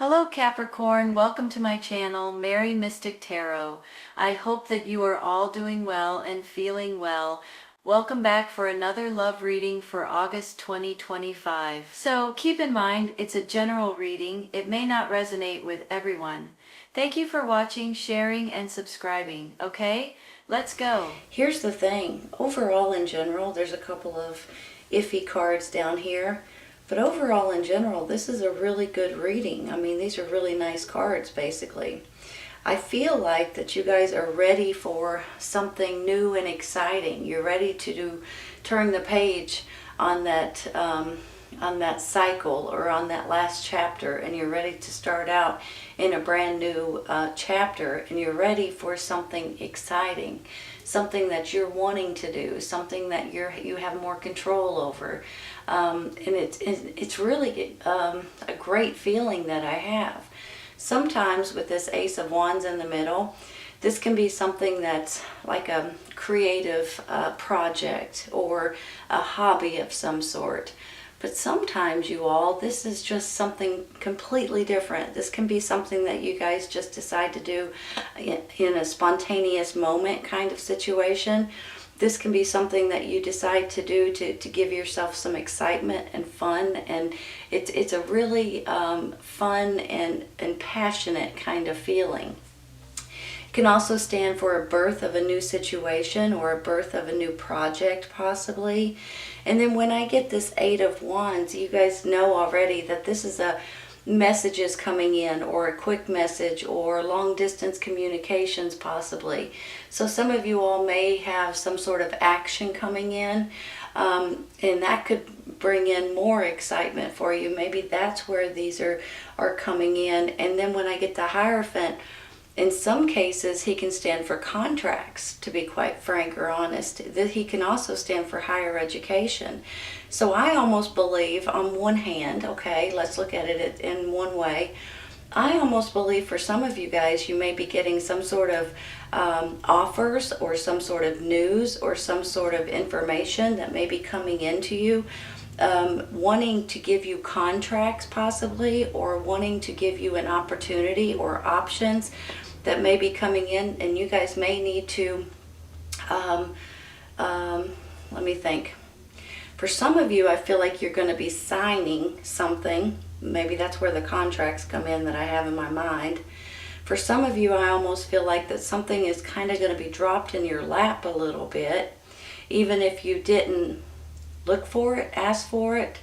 Hello Capricorn, welcome to my channel, Mary Mystic Tarot. I hope that you are all doing well and feeling well. Welcome back for another love reading for August 2025. So keep in mind, it's a general reading. It may not resonate with everyone. Thank you for watching, sharing, and subscribing. Okay, let's go. Here's the thing. Overall, in general, there's a couple of iffy cards down here. But overall, in general, this is a really good reading. I mean, these are really nice cards, basically. I feel like that you guys are ready for something new and exciting. You're ready to turn the page on that cycle or on that last chapter, and you're ready to start out in a brand new chapter, and you're ready for something exciting, something that you're wanting to do, something that you have more control over. And it's really a great feeling that I have. Sometimes with this Ace of Wands in the middle, this can be something that's like a creative project or a hobby of some sort. But sometimes, you all, this is just something completely different. This can be something that you guys just decide to do in a spontaneous moment kind of situation. This can be something that you decide to do to give yourself some excitement and fun. And it's a really fun and passionate kind of feeling. It can also stand for a birth of a new situation or a birth of a new project, possibly. And then when I get this Eight of Wands, you guys know already that this is a messages coming in, or a quick message, or long distance communications possibly. So some of you all may have some sort of action coming in, and that could bring in more excitement for you. Maybe that's where these are coming in. And then when I get the Hierophant, in some cases, he can stand for contracts, to be quite frank or honest. He can also stand for higher education. So I almost believe, on one hand, okay, let's look at it in one way. I almost believe for some of you guys, you may be getting some sort of offers or some sort of news or some sort of information that may be coming into you, wanting to give you contracts possibly, or wanting to give you an opportunity or options that may be coming in, and you guys may need to, let me think. For some of you, I feel like you're going to be signing something. Maybe that's where the contracts come in that I have in my mind. For some of you, I almost feel like that something is kind of going to be dropped in your lap a little bit, even if you didn't look for it, ask for it,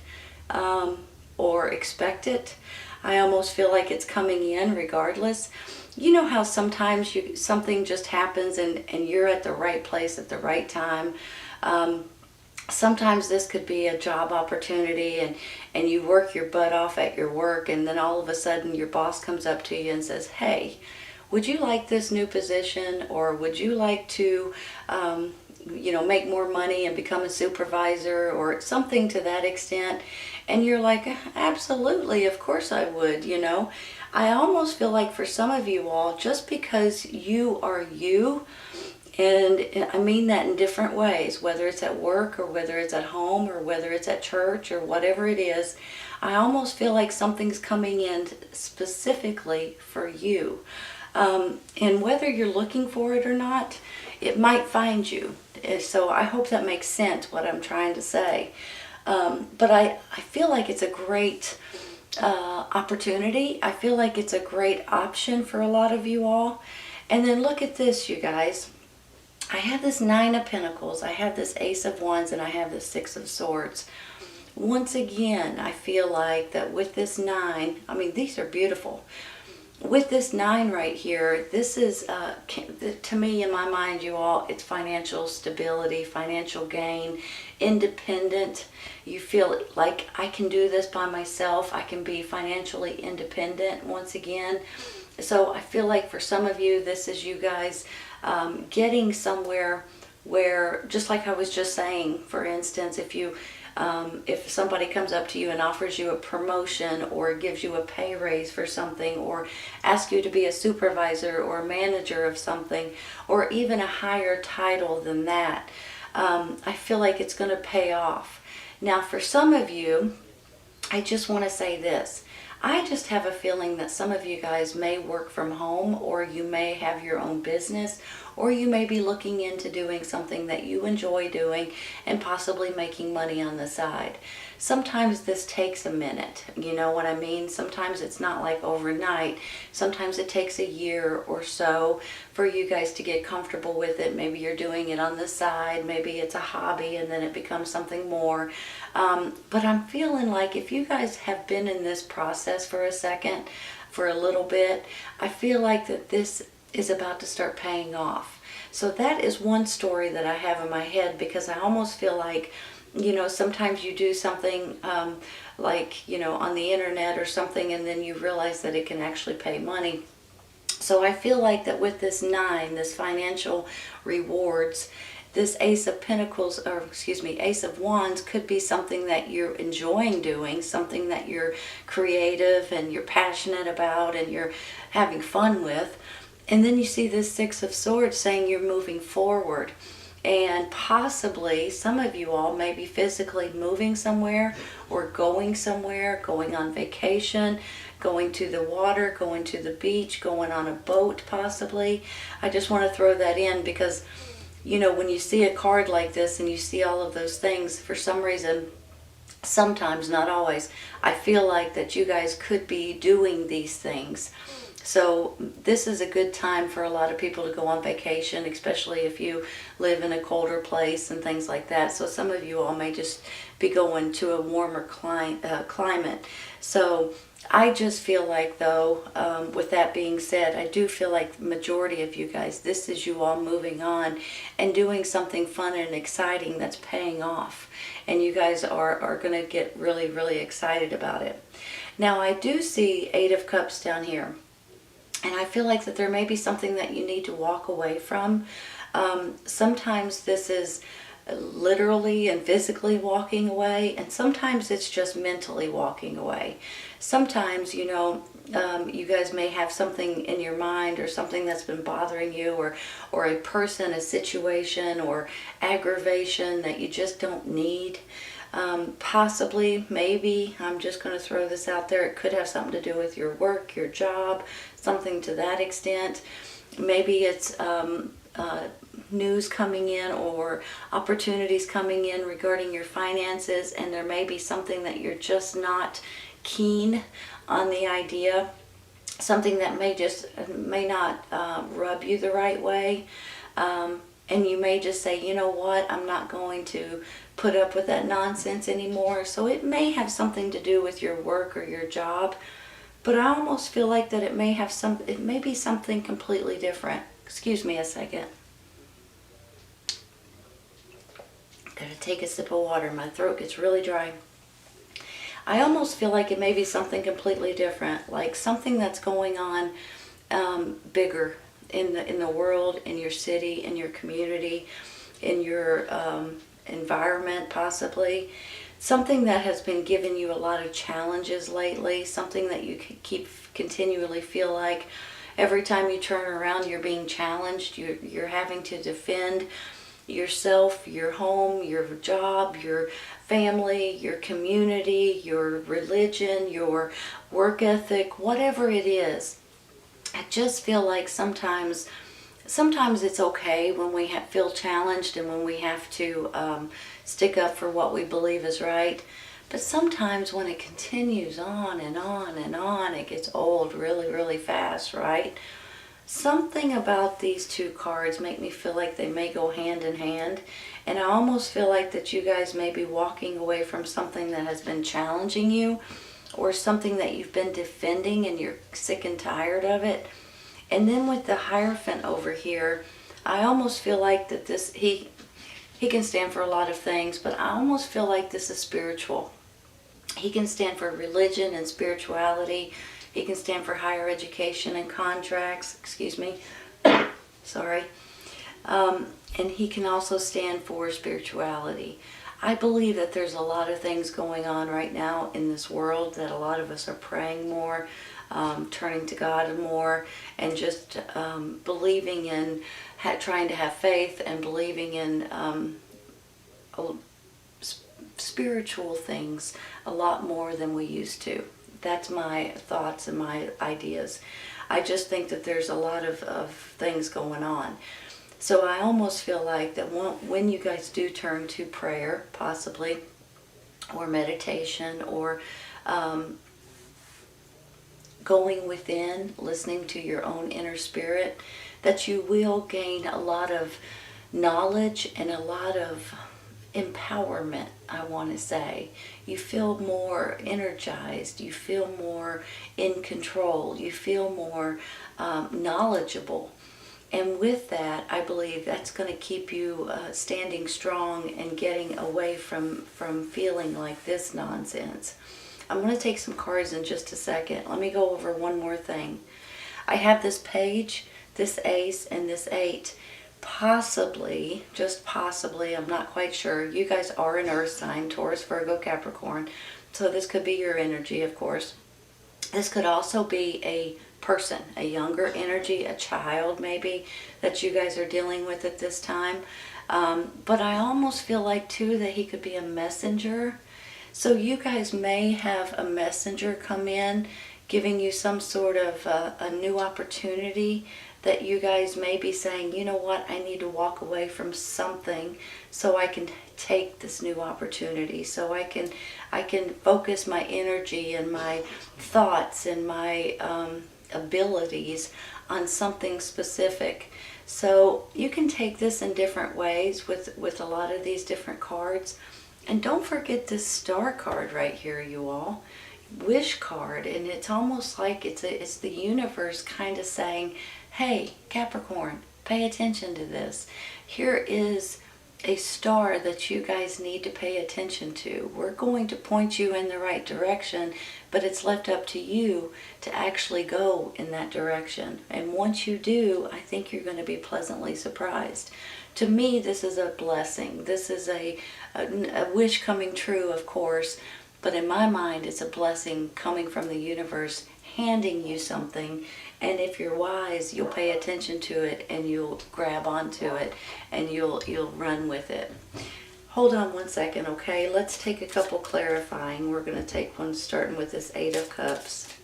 or expect it. I almost feel like it's coming in regardless. You know how sometimes something just happens and you're at the right place at the right time. Sometimes this could be a job opportunity, and you work your butt off at your work, and then all of a sudden your boss comes up to you and says, hey, would you like this new position, or would you like to make more money and become a supervisor, or something to that extent. And you're like, absolutely, of course I would, I almost feel like for some of you all, just because you are you, and I mean that in different ways, whether it's at work or whether it's at home or whether it's at church or whatever it is, I almost feel like something's coming in specifically for you. And whether you're looking for it or not, it might find you. So I hope that makes sense, what I'm trying to say. But I feel like it's a great opportunity. I feel like it's a great option for a lot of you all. And then look at this, you guys. I have this Nine of Pentacles, I have this Ace of Wands, and I have this Six of Swords. Once again, I feel like that with this nine, I mean, these are beautiful. With this nine right here, this is, to me, in my mind, you all, it's financial stability, financial gain, independent. You feel like I can do this by myself. I can be financially independent once again. So I feel like for some of you, this is you guys getting somewhere where, just like I was just saying, for instance, if somebody comes up to you and offers you a promotion or gives you a pay raise for something, or asks you to be a supervisor or manager of something, or even a higher title than that, I feel like it's going to pay off. Now, for some of you, I just want to say this. I just have a feeling that some of you guys may work from home, or you may have your own business, or you may be looking into doing something that you enjoy doing and possibly making money on the side. Sometimes this takes a minute, you know what I mean? Sometimes it's not like overnight. Sometimes it takes a year or so for you guys to get comfortable with it. Maybe you're doing it on the side, maybe it's a hobby and then it becomes something more. But I'm feeling like if you guys have been in this process for a second, for a little bit, I feel like that this is about to start paying off. So that is one story that I have in my head, because I almost feel like, you know, sometimes you do something like, you know, on the internet or something, and then you realize that it can actually pay money. So I feel like that with this 9, this financial rewards, this Ace of Pentacles, or excuse me, Ace of Wands could be something that you're enjoying doing, something that you're creative and you're passionate about and you're having fun with. And then you see this 6 of Swords saying you're moving forward. And possibly some of you all may be physically moving somewhere or going somewhere, going on vacation, going to the water, going to the beach, going on a boat possibly. I just want to throw that in because, you know, when you see a card like this and you see all of those things, for some reason, sometimes, not always, I feel like that you guys could be doing these things. So this is a good time for a lot of people to go on vacation, especially if you live in a colder place and things like that. So some of you all may just be going to a warmer climate. So I just feel like, though, with that being said, I do feel like the majority of you guys, this is you all moving on and doing something fun and exciting that's paying off. And you guys are going to get really, really excited about it. Now, I do see 8 of Cups down here. And I feel like that there may be something that you need to walk away from. Sometimes this is literally and physically walking away, and sometimes it's just mentally walking away. Sometimes, you know, you guys may have something in your mind or something that's been bothering you, or a person, a situation, or aggravation that you just don't need. Possibly, maybe, I'm just going to throw this out there, it could have something to do with your work, your job, something to that extent. Maybe it's news coming in or opportunities coming in regarding your finances, and there may be something that you're just not keen on the idea, something that may not rub you the right way. And you may just say, you know what, I'm not going to put up with that nonsense anymore. So it may have something to do with your work or your job, but I almost feel like that it may be something completely different. Excuse me a second. Gotta take a sip of water. My throat gets really dry. I almost feel like it may be something completely different, like something that's going on bigger in the world, in your city, in your community, in your environment possibly. Something that has been giving you a lot of challenges lately, something that you continually feel like every time you turn around you're being challenged, you're having to defend yourself, your home, your job, your family, your community, your religion, your work ethic, whatever it is. I just feel like sometimes it's okay when we feel challenged and when we have to stick up for what we believe is right. But sometimes when it continues on and on and on, it gets old really, really fast, right? Something about these 2 cards make me feel like they may go hand in hand. And I almost feel like that you guys may be walking away from something that has been challenging you, or something that you've been defending and you're sick and tired of it. And then with the Hierophant over here, I almost feel like that he can stand for a lot of things, but I almost feel like this is spiritual. He can stand for religion and spirituality. He can stand for higher education and contracts, excuse me, sorry. And he can also stand for spirituality. I believe that there's a lot of things going on right now in this world, that a lot of us are praying more, turning to God more, and just believing in, trying to have faith and believing in spiritual things a lot more than we used to. That's my thoughts and my ideas. I just think that there's a lot of things going on. So I almost feel like that when you guys do turn to prayer, possibly, or meditation, or going within, listening to your own inner spirit, that you will gain a lot of knowledge and a lot of empowerment, I want to say. You feel more energized, you feel more in control, you feel more knowledgeable. And with that, I believe that's going to keep you standing strong and getting away from feeling like this nonsense. I'm going to take some cards in just a second. Let me go over one more thing. I have this page, this ace, and this 8. Possibly, just possibly, I'm not quite sure. You guys are an earth sign, Taurus, Virgo, Capricorn. So this could be your energy, of course. This could also be a person, a younger energy, a child maybe, that you guys are dealing with at this time. But I almost feel like, too, that he could be a messenger. So you guys may have a messenger come in giving you some sort of a new opportunity that you guys may be saying, you know what, I need to walk away from something so I can take this new opportunity, so I can focus my energy and my thoughts and my abilities on something specific. So you can take this in different ways with a lot of these different cards. And don't forget this star card right here, you all. Wish card. And it's almost like it's the universe kind of saying, hey, Capricorn, pay attention to this. Here is a star that you guys need to pay attention to. We're going to point you in the right direction, but it's left up to you to actually go in that direction. And once you do, I think you're going to be pleasantly surprised. To me, this is a blessing. This is a wish coming true, of course, but in my mind, it's a blessing coming from the universe, handing you something. And if you're wise, you'll pay attention to it and you'll grab onto it and you'll run with it. Hold on one second, okay? Let's take a couple clarifying. We're going to take one starting with this 8 of Cups.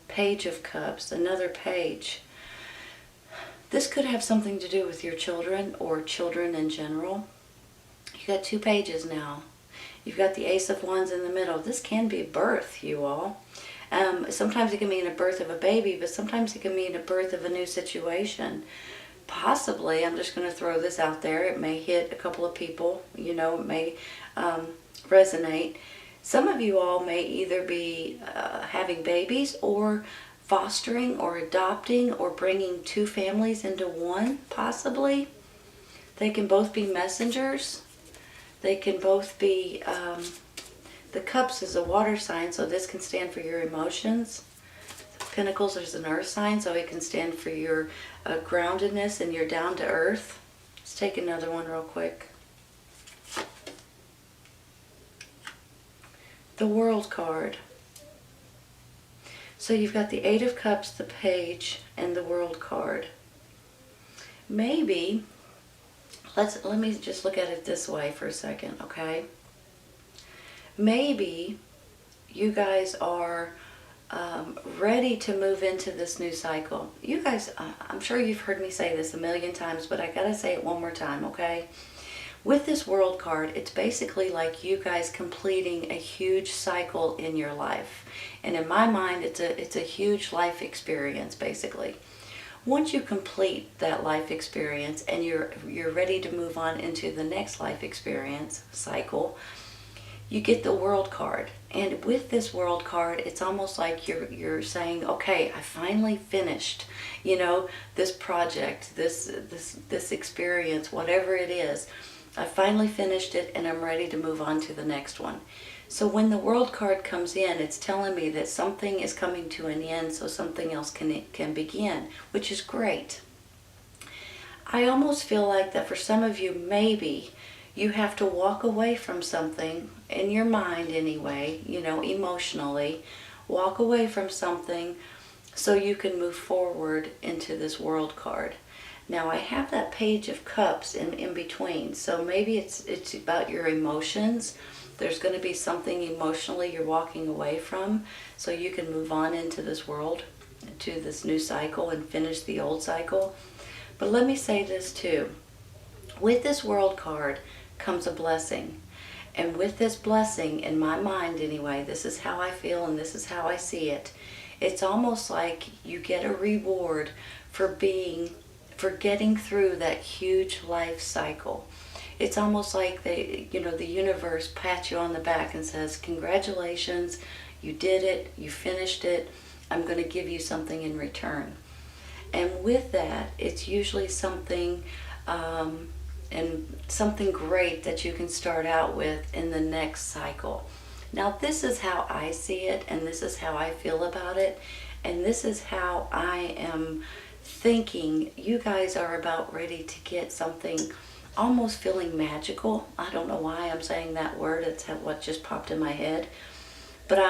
Page of Cups, another page. This could have something to do with your children or children in general. You got 2 pages now. You've got the Ace of Wands in the middle. This can be birth, you all. Sometimes it can mean a birth of a baby, but sometimes it can mean a birth of a new situation. Possibly, I'm just going to throw this out there, it may hit a couple of people, you know, it may resonate. Some of you all may either be having babies or fostering or adopting or bringing 2 families into one, possibly. They can both be messengers. They can both be, the Cups is a water sign, so this can stand for your emotions. Pentacles is an earth sign, so it can stand for your groundedness and your down to earth. Let's take another one real quick. The World card. So you've got the 8 of Cups, the Page, and the World card. Maybe, let me just look at it this way for a second, okay? Maybe you guys are ready to move into this new cycle. You guys, I'm sure you've heard me say this a million times, but I gotta say it one more time, okay? With this World card, it's basically like you guys completing a huge cycle in your life. And in my mind, it's a huge life experience, basically. Once you complete that life experience and you're ready to move on into the next life experience cycle, you get the World card. And with this World card, it's almost like you're saying, okay, I finally finished, you know, this project, this experience, whatever it is. I finally finished it and I'm ready to move on to the next one. So when the World card comes in, it's telling me that something is coming to an end so something else can begin, which is great. I almost feel like that for some of you, maybe you have to walk away from something, in your mind anyway, you know, emotionally, walk away from something so you can move forward into this World card. Now I have that Page of Cups in between, so maybe it's about your emotions. There's going to be something emotionally you're walking away from, so you can move on into this world, to this new cycle, and finish the old cycle. But let me say this too. With this World card comes a blessing. And with this blessing, in my mind anyway, this is how I feel and this is how I see it. It's almost like you get a reward for getting through that huge life cycle. It's almost like the universe pats you on the back and says, congratulations, you did it, you finished it, I'm going to give you something in return. And with that, it's usually something something great that you can start out with in the next cycle. Now this is how I see it, and this is how I feel about it, and this is how I am thinking you guys are about ready to get something almost feeling magical. I don't know why I'm saying that word, it's what just popped in my head. But it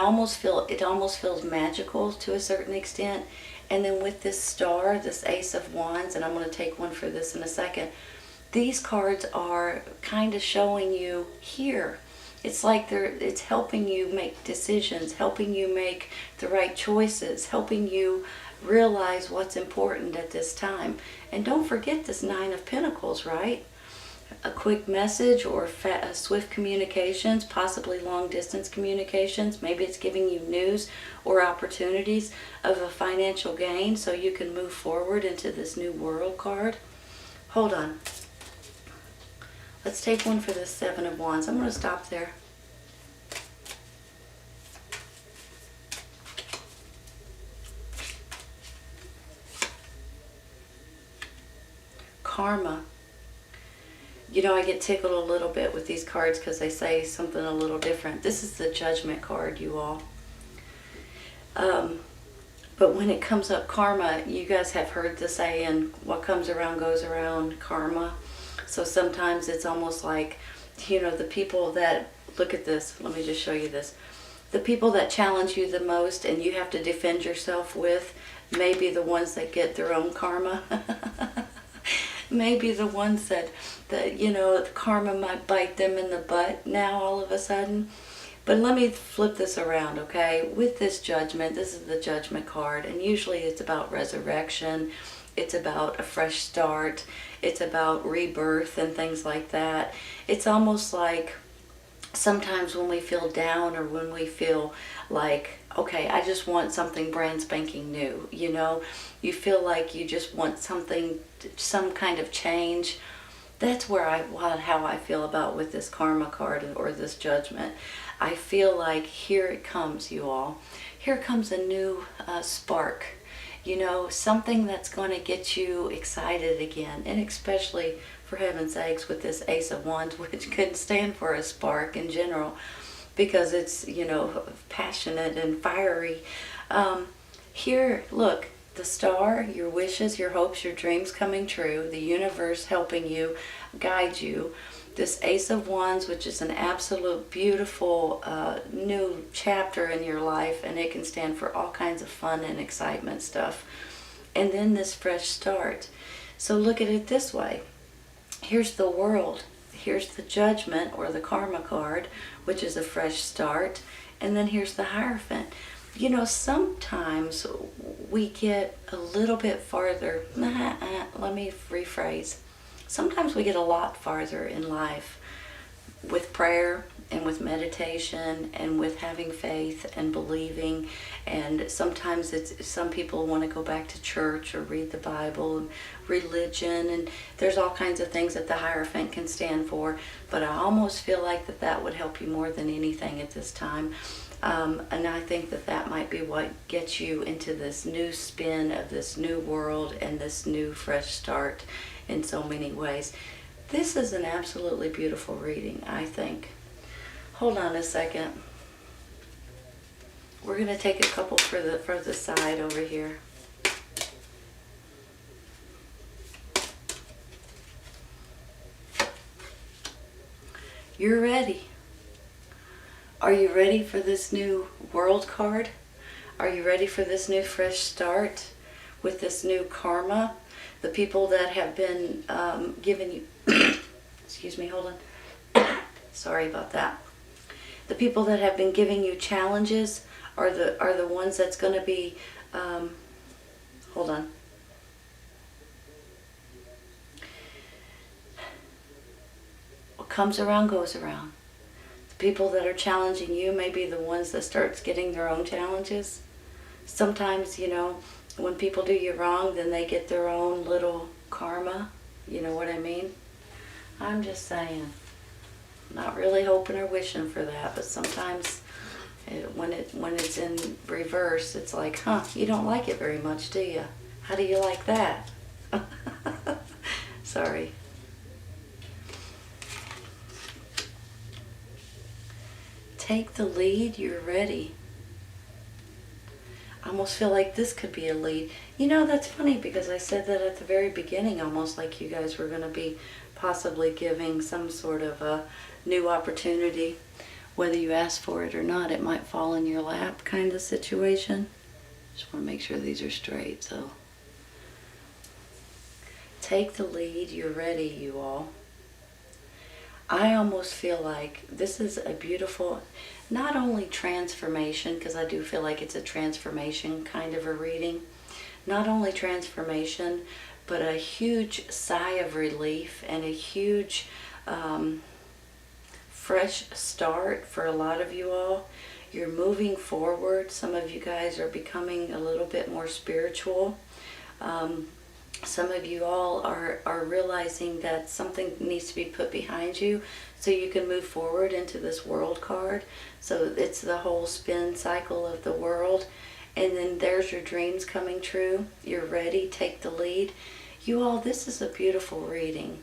almost feels magical to a certain extent. And then with this star, this Ace of Wands, and I'm going to take one for this in a second, these cards are kind of showing you here. It's like it's helping you make decisions, helping you make the right choices, helping you realize what's important at this time. And don't forget this Nine of Pentacles, right? A quick message or swift communications, possibly long distance communications. Maybe it's giving you news or opportunities of a financial gain so you can move forward into this new World card. Hold on. Let's take one for the Seven of Wands. I'm going to stop there. Karma. You know, I get tickled a little bit with these cards because they say something a little different. This is the Judgment card, you all. But when it comes up karma, you guys have heard the saying, what comes around goes around, karma. So sometimes it's almost like, the people that, look at this, let me just show you this. The people that challenge you the most and you have to defend yourself with may be the ones that get their own karma. Maybe the ones that the karma might bite them in the butt now all of a sudden. But let me flip this around, okay? With this Judgment, this is the Judgment card, and usually it's about resurrection. It's about a fresh start. It's about rebirth and things like that. It's almost like sometimes when we feel down or when we feel like, okay, I just want something brand spanking new, you feel like you just want something, some kind of change. That's how I feel about with this Karma card or this Judgment. I feel like here it comes, you all. Here comes a new spark. Something that's going to get you excited again. And especially, for heaven's sakes, with this Ace of Wands, which could stand for a spark in general, because it's, passionate and fiery. Here, look, the star, your wishes, your hopes, your dreams coming true, the universe helping you, guide you. This Ace of Wands, which is an absolute beautiful new chapter in your life, and it can stand for all kinds of fun and excitement stuff. And then this fresh start. So look at it this way. Here's the World. Here's the Judgment or the Karma card, which is a fresh start. And then here's the Hierophant. Sometimes we get a little bit farther. Let me rephrase. Sometimes we get a lot farther in life with prayer and with meditation and with having faith and believing. And sometimes some people want to go back to church or read the Bible and religion, and there's all kinds of things that the Hierophant can stand for. But I almost feel like that would help you more than anything at this time. And I think that might be what gets you into this new spin of this new world and this new fresh start in so many ways. This is an absolutely beautiful reading, I think. Hold on a second. We're going to take a couple for the side over here. You're ready. Are you ready for this new World card? Are you ready for this new fresh start with this new karma? The people that have been giving you, excuse me, hold on. Sorry about that. The people that have been giving you challenges are the ones that's going to be, hold on. What comes around goes around. The people that are challenging you may be the ones that starts getting their own challenges. Sometimes, you know, when people do you wrong, then they get their own little karma. You know what I mean? I'm just saying. Not really hoping or wishing for that, but sometimes when it's in reverse, it's like, huh, you don't like it very much, do you? How do you like that? Sorry. Take the lead, you're ready. I almost feel like this could be a lead. You know, that's funny because I said that at the very beginning, almost like you guys were going to be possibly giving some sort of a new opportunity. Whether you ask for it or not, it might fall in your lap kind of situation. Just want to make sure these are straight, so. Take the lead, you're ready, you all. I almost feel like this is a beautiful, not only transformation, because I do feel like it's a transformation kind of a reading, not only transformation, but a huge sigh of relief and a huge fresh start for a lot of you all. You're moving forward. Some of you guys are becoming a little bit more spiritual. Some of you all are realizing that something needs to be put behind you so you can move forward into this world card. So it's the whole spin cycle of the world. And then there's your dreams coming true. You're ready. Take the lead. You all, this is a beautiful reading.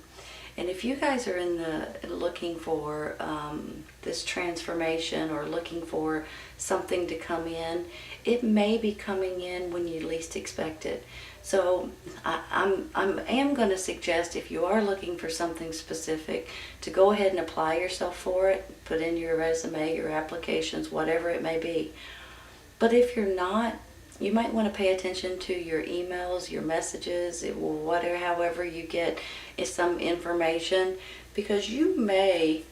And if you guys are in the looking for this transformation or looking for something to come in, it may be coming in when you least expect it. So I am going to suggest, if you are looking for something specific, to go ahead and apply yourself for it. Put in your resume, your applications, whatever it may be. But if you're not, you might want to pay attention to your emails, your messages, whatever, however you get some information, because you may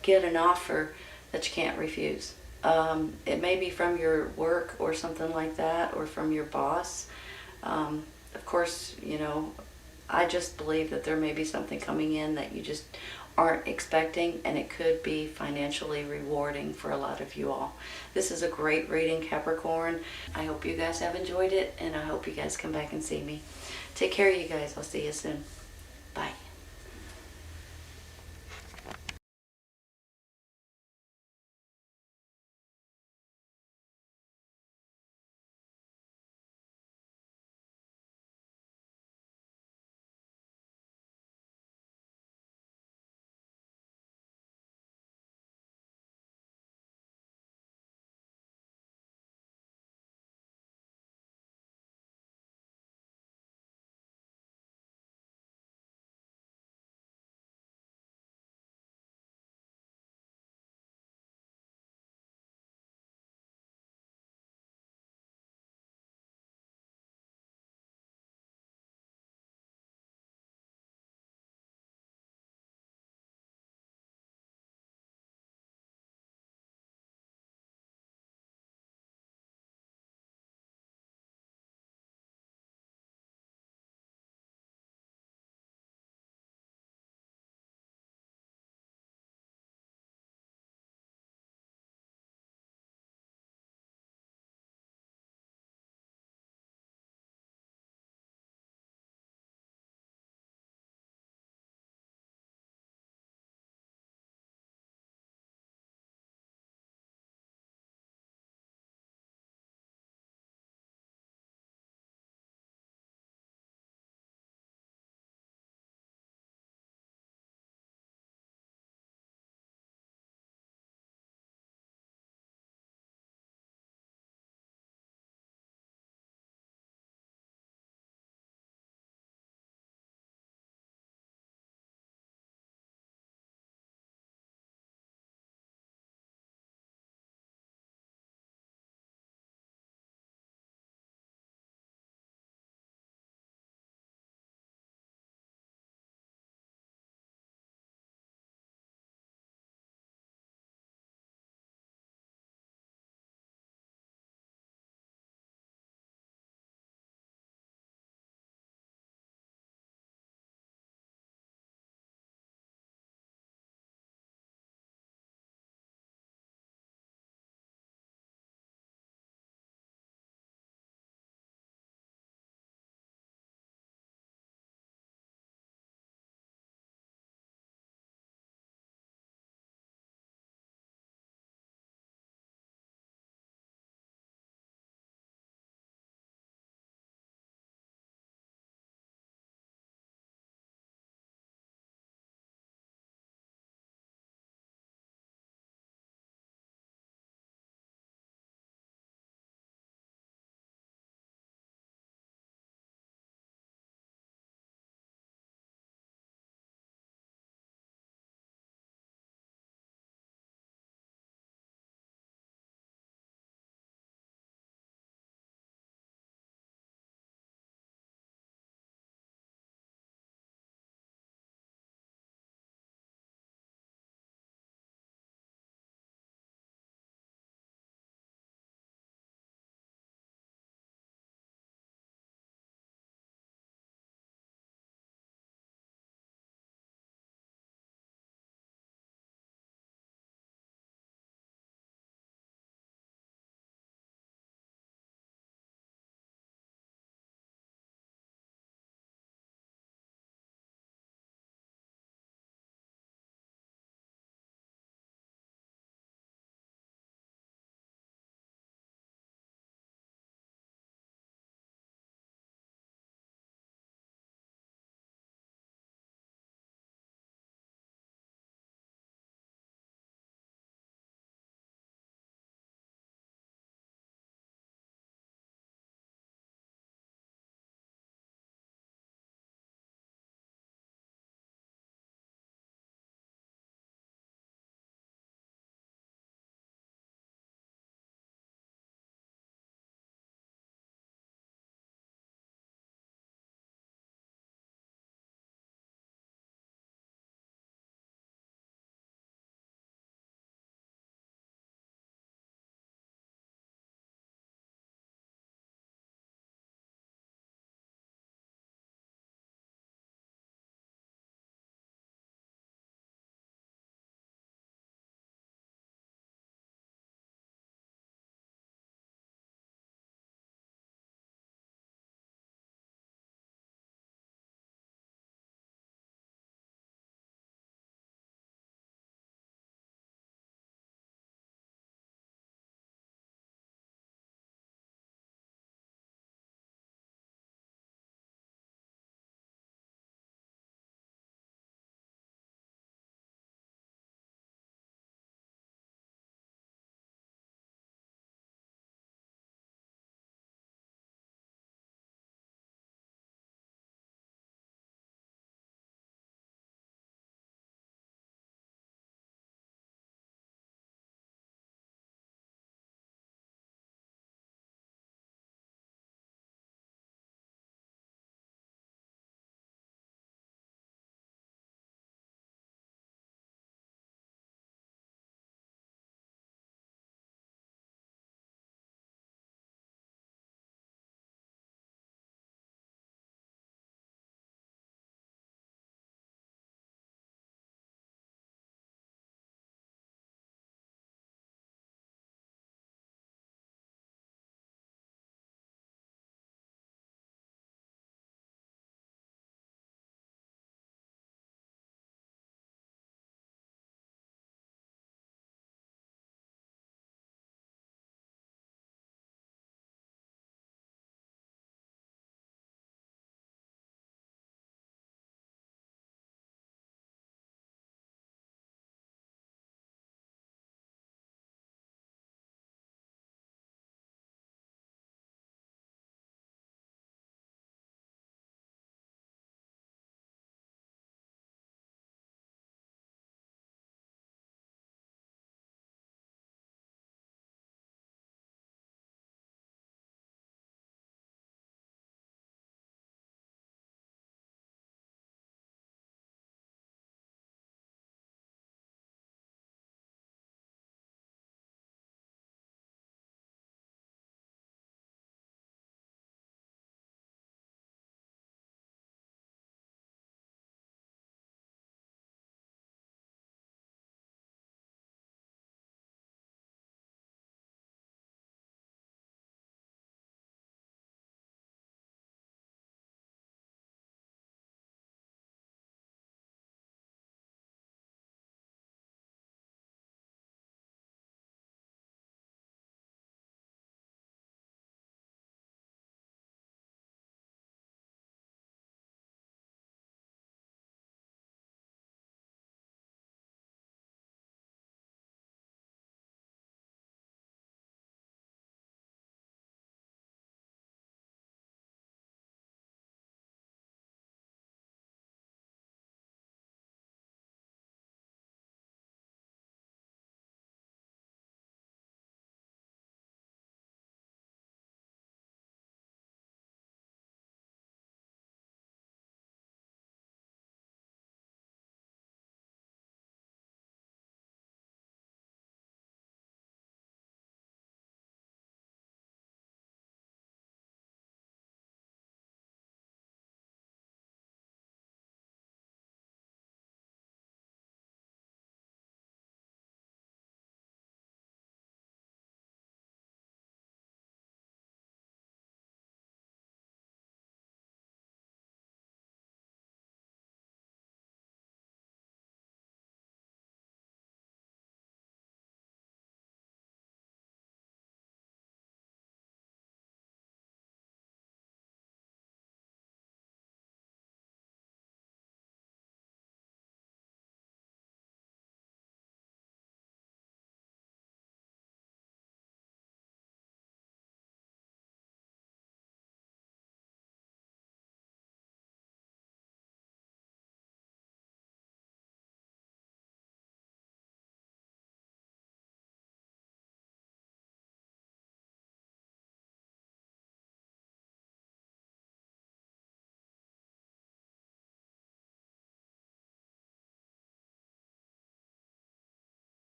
get an offer that you can't refuse. It may be from your work or something like that, or from your boss. Of course, you know, I just believe that there may be something coming in that you just aren't expecting, and it could be financially rewarding for a lot of you all. This is a great reading, Capricorn. I hope you guys have enjoyed it, and I hope you guys come back and see me. Take care, you guys. I'll see you soon. Bye.